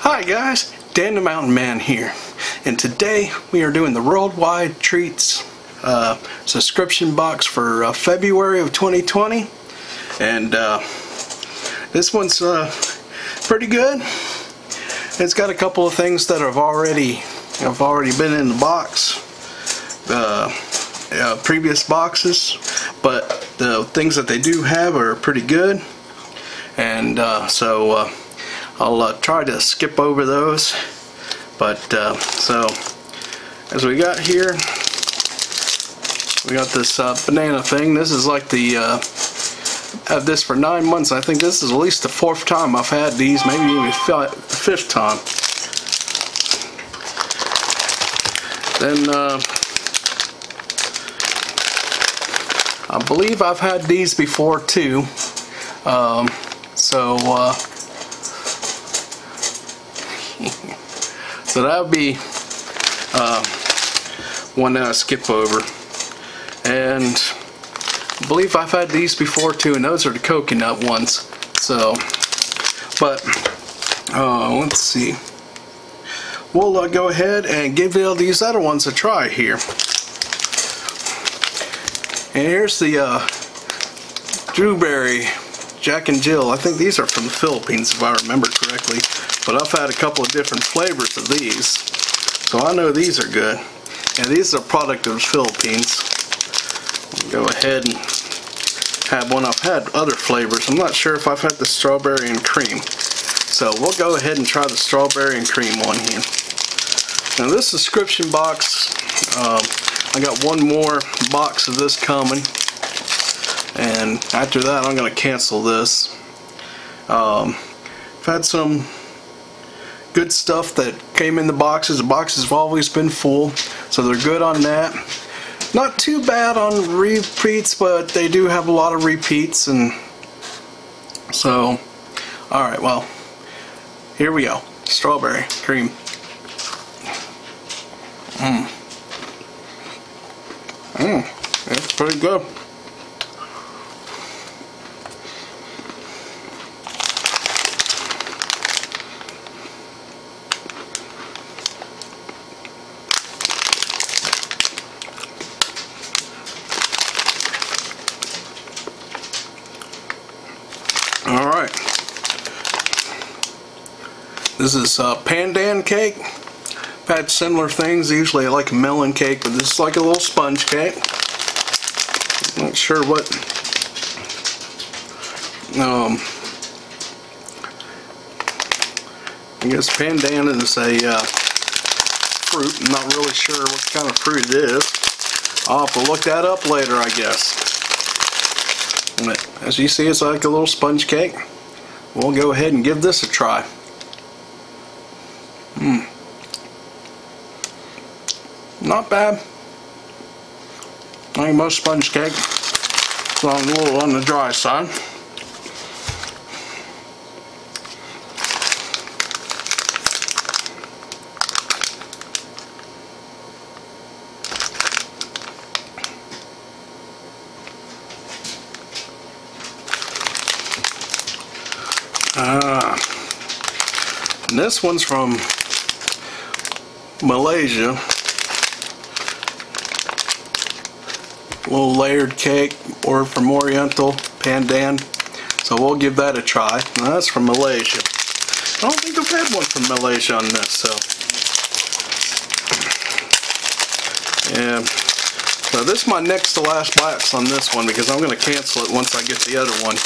Hi guys, Dan the Mountain Man here, and today we are doing the Worldwide Treats subscription box for February of 2020, and this one's pretty good. It's got a couple of things that have already been in the box, previous boxes, but the things that they do have are pretty good, and so I'll try to skip over those. But so as we got here, we got this banana thing. This is like the had this for 9 months. I think this is at least the 4th time I've had these, maybe even 5th time. Then I believe I've had these before too. So that would be one that I skip over. And I believe I've had these before too, and those are the coconut ones. So, but let's see. We'll go ahead and give these other ones a try here. And here's the Blueberry Jack and Jill. I think these are from the Philippines if I remember correctly. But I've had a couple of different flavors of these, so I know these are good. And these are a product of the Philippines. I'll go ahead and have one. I've had other flavors. I'm not sure if I've had the strawberry and cream. So we'll go ahead and try the strawberry and cream one here. Now this subscription box, I got one more box of this coming. And after that I'm going to cancel this. I've had some good stuff that came in the boxes. The boxes have always been full, so they're good on that. Not too bad on repeats, but they do have a lot of repeats, and so alright, well, here we go. Strawberry cream. It's pretty good. Alright, this is Pandan Cake. I've had similar things. Usually I like a melon cake, but this is like a little sponge cake. I'm not sure what I guess pandan is a fruit. I'm not really sure what kind of fruit it is. I'll have to look that up later, I guess. But as you see, it's like a little sponge cake. We'll go ahead and give this a try. Not bad. Like most sponge cake, it's a little on the dry side. And this one's from Malaysia. A little layered cake, or from Oriental Pandan. So we'll give that a try. Now that's from Malaysia. I don't think I've had one from Malaysia on this, so. Yeah. So this is my next to last box on this one, because I'm going to cancel it once I get the other one.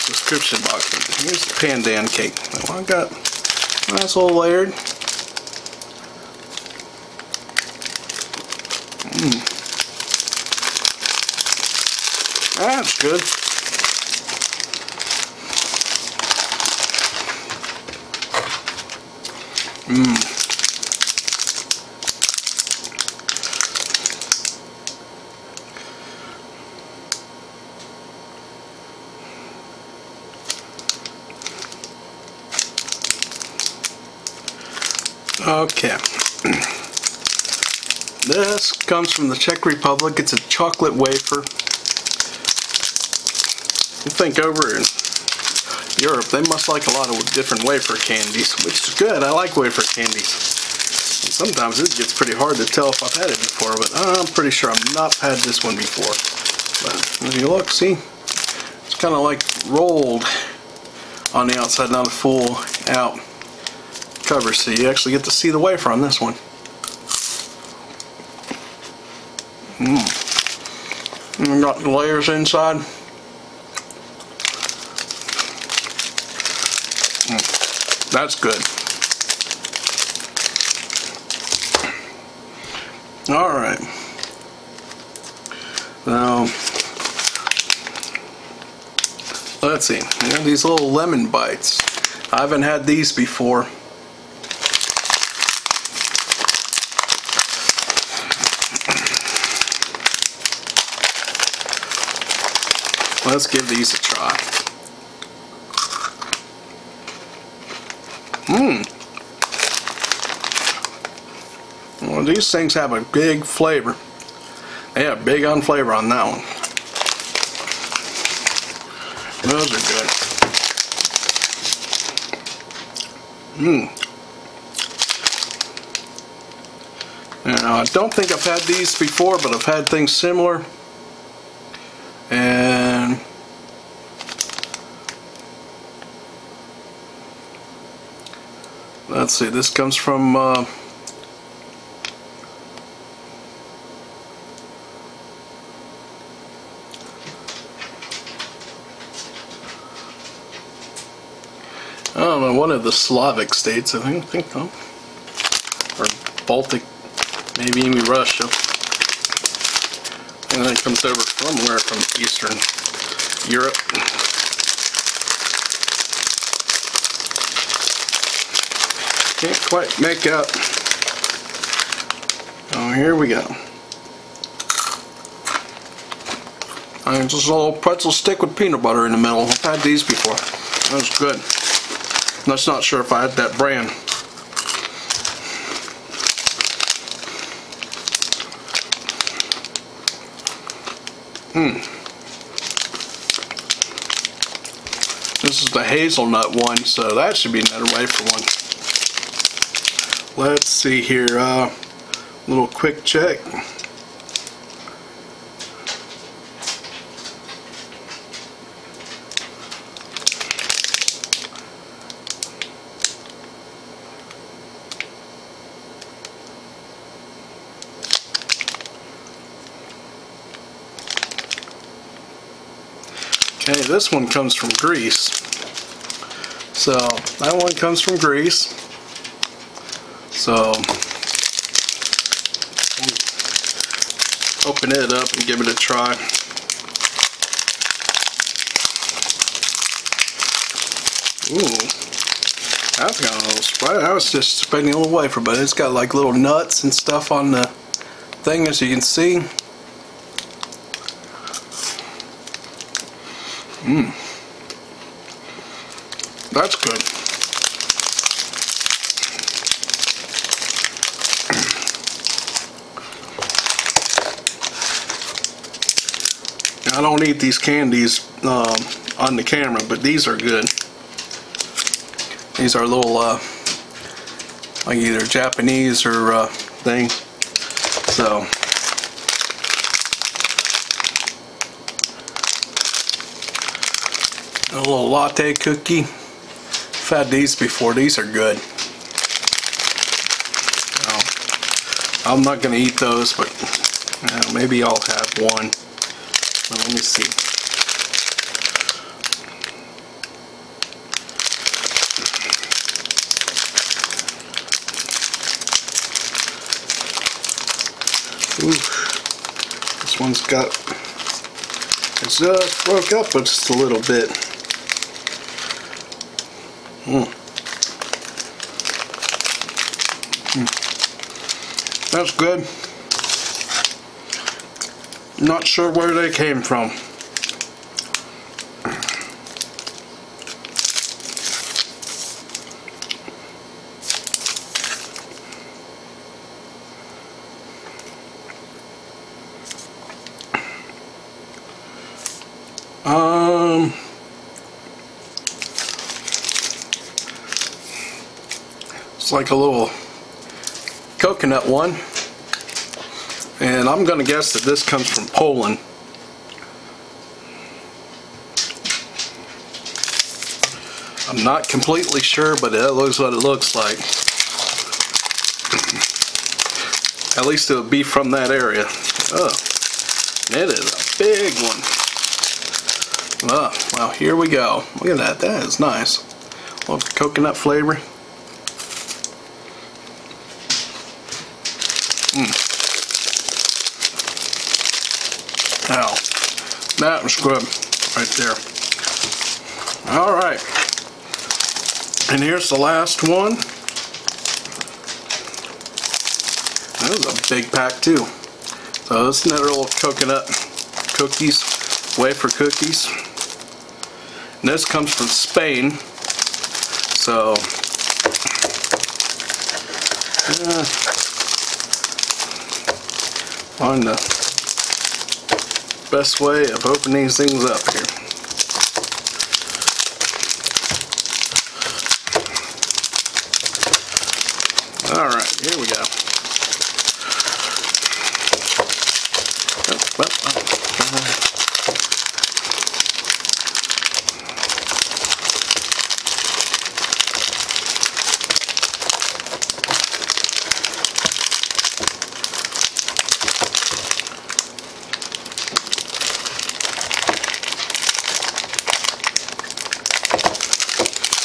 Subscription box. Here's the Pandan Cake. Well, I got a nice little layered. That's good. Okay. This comes from the Czech Republic. It's a chocolate wafer. You think over and Europe, they must like a lot of different wafer candies, which is good. I like wafer candies. And sometimes it gets pretty hard to tell if I've had it before, but I'm pretty sure I've not had this one before. But if you look, see, it's kind of like rolled on the outside, not a full out cover, so you actually get to see the wafer on this one. And got the layers inside. That's good. Alright. Now, let's see. We got these little lemon bites. I haven't had these before. Let's give these a try. Well, these things have a big flavor. They have big on flavor on that one. Those are good. Now, I don't think I've had these before, but I've had things similar. And let's see, this comes from I don't know, one of the Slavic states, I think so. Or Baltic, maybe even Russia. And then it comes over from where? From Eastern Europe. Can't quite make out. Oh, here we go. And just a little pretzel stick with peanut butter in the middle. I've had these before. That was good. I'm just not sure if I had that brand. This is the hazelnut one, so that should be another wafer one. Let's see here, little quick check. Okay, this one comes from Greece. So, that one comes from Greece. So, open it up and give it a try. Ooh, that's got a little Sprite. I was just expecting a little wafer, but it's got like little nuts and stuff on the thing, as you can see. That's good. I don't eat these candies on the camera, but these are good. These are little like either Japanese or thing. So a little latte cookie. I've had these before. These are good. I'm not going to eat those, but maybe I'll have one. Well, let me see. Ooh, this one's got, it's broke up just a little bit. That's good. Not sure where they came from. It's like a little coconut one. And I'm going to guess that this comes from Poland. I'm not completely sure, but that looks what it looks like. At least it would be from that area. Oh, it is a big one. Oh, well, here we go. Look at that. That is nice. A little coconut flavor. Now, that was good right there. Alright. And here's the last one. That was a big pack too. So this is another little coconut cookies, wafer cookies. And this comes from Spain. So find the best way of opening these things up here. Alright, here we go.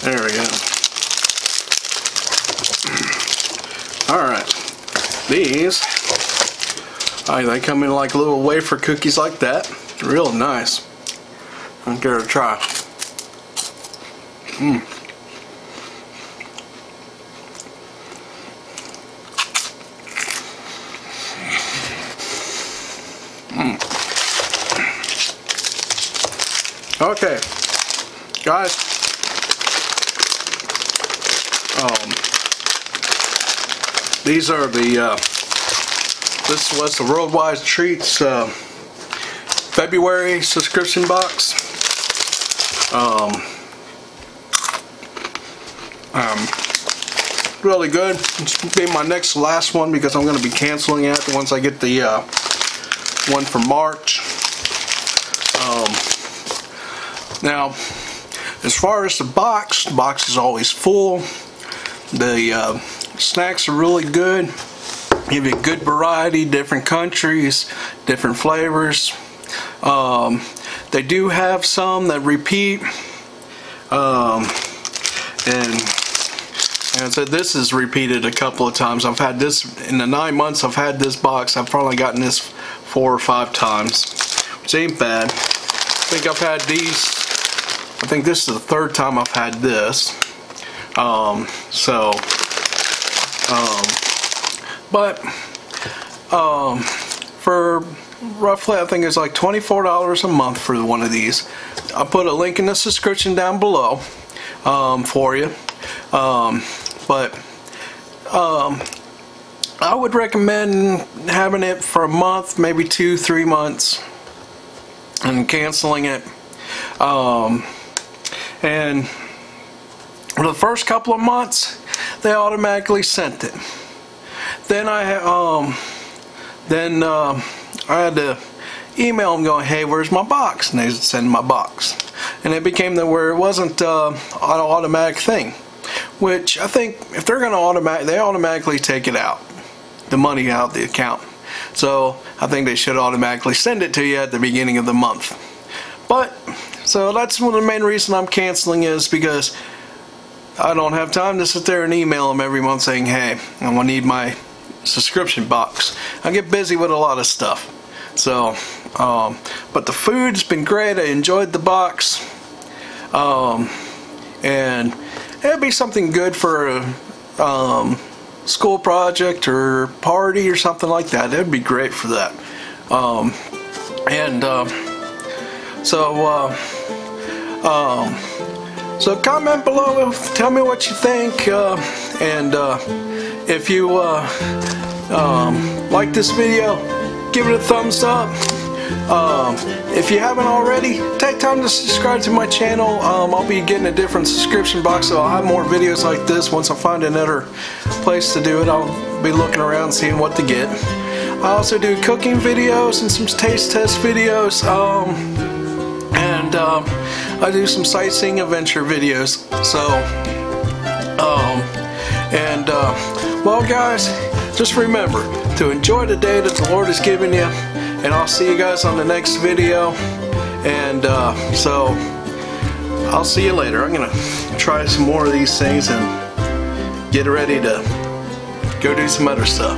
There we go. Alright, these, they come in like little wafer cookies like that. Real nice. I'll give it a try. Okay, guys. These are the, this was the Worldwide Treats February subscription box. Really good. It's be my next last one because I'm going to be canceling it once I get the one for March. Now, as far as the box is always full. The snacks are really good. Give you good variety, different countries, different flavors. They do have some that repeat. And I said, this is repeated a couple of times. I've had this in the 9 months I've had this box. I've probably gotten this 4 or 5 times, which ain't bad. I think I've had these. I think this is the 3rd time I've had this. For roughly, I think it's like $24 a month for one of these. I'll put a link in the description down below for you. I would recommend having it for a month, maybe 2-3 months, and canceling it. And for the first couple of months, they automatically sent it. Then I had to email them going, hey, where's my box? And they send my box. And it became where it wasn't an automatic thing. Which I think if they're going to they automatically take it out. The money out of the account. So I think they should automatically send it to you at the beginning of the month. So that's one of the main reasons I'm canceling is because I don't have time to sit there and email them every month saying, hey, I'm going to need my subscription box. I get busy with a lot of stuff. So, but the food's been great. I enjoyed the box. And it'd be something good for a school project or party or something like that. It'd be great for that. So comment below, tell me what you think, and if you like this video, give it a thumbs up. If you haven't already, take time to subscribe to my channel. I'll be getting a different subscription box, so I'll have more videos like this. Once I find another place to do it, I'll be looking around seeing what to get. I also do cooking videos and some taste test videos, and I do some sightseeing adventure videos. So, well guys, just remember to enjoy the day that the Lord has given you, and I'll see you guys on the next video. And so I'll see you later. I'm gonna try some more of these things and get ready to go do some other stuff.